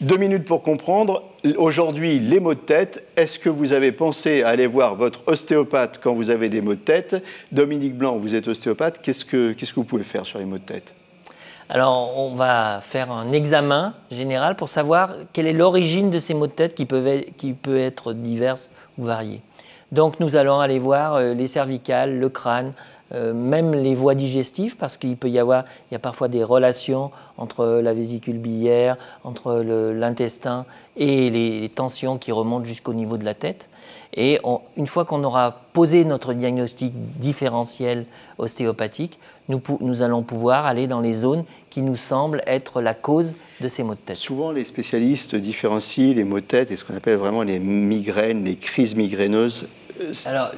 2 minutes pour comprendre. Aujourd'hui, les maux de tête. Est-ce que vous avez pensé à aller voir votre ostéopathe quand vous avez des maux de tête? Dominique Blanc, vous êtes ostéopathe. Qu'est-ce que vous pouvez faire sur les maux de tête? Alors, on va faire un examen général pour savoir quelle est l'origine de ces maux de tête qui peut être diverses ou variées. Donc, nous allons aller voir les cervicales, le crâne, même les voies digestives, parce qu'il peut y avoir, il y a parfois des relations entre la vésicule biliaire, entre l'intestin et les tensions qui remontent jusqu'au niveau de la tête. Et une fois qu'on aura posé notre diagnostic différentiel ostéopathique, nous allons pouvoir aller dans les zones qui nous semblent être la cause de ces maux de tête. Souvent, les spécialistes différencient les maux de tête et ce qu'on appelle vraiment les migraines, les crises migraineuses. Alors,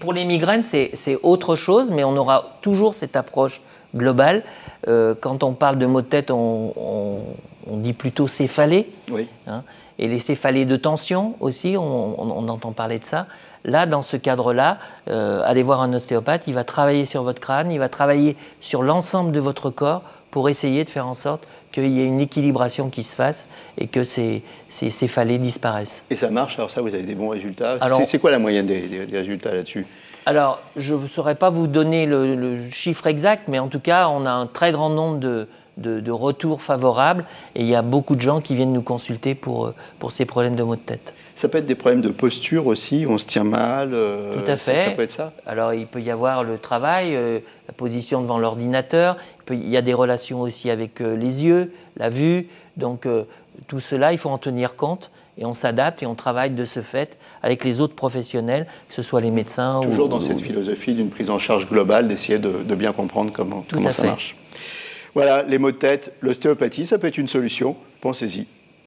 pour les migraines, c'est autre chose, mais on aura toujours cette approche globale. Quand on parle de maux de tête, on dit plutôt céphalées. Oui. Hein, et les céphalées de tension aussi, on entend parler de ça. Là, dans ce cadre-là, allez voir un ostéopathe, il va travailler sur votre crâne, il va travailler sur l'ensemble de votre corps pour essayer de faire en sorte qu'il y ait une équilibration qui se fasse et que ces céphalées disparaissent. Et ça marche? Alors ça, vous avez des bons résultats? Alors, c'est quoi la moyenne des résultats là-dessus? Alors, je ne saurais pas vous donner le chiffre exact, mais en tout cas, on a un très grand nombre de retours favorables et il y a beaucoup de gens qui viennent nous consulter pour ces problèmes de maux de tête. Ça peut être des problèmes de posture aussi, on se tient mal. Tout à fait. Ça peut être ça? Alors, il peut y avoir le travail, la position devant l'ordinateur. Il y a des relations aussi avec les yeux, la vue. Donc, tout cela, il faut en tenir compte. Et on s'adapte et on travaille de ce fait avec les autres professionnels, que ce soit les médecins Toujours dans cette philosophie d'une prise en charge globale, d'essayer de bien comprendre comment ça marche. Voilà, les maux de tête, l'ostéopathie, ça peut être une solution. Pensez-y.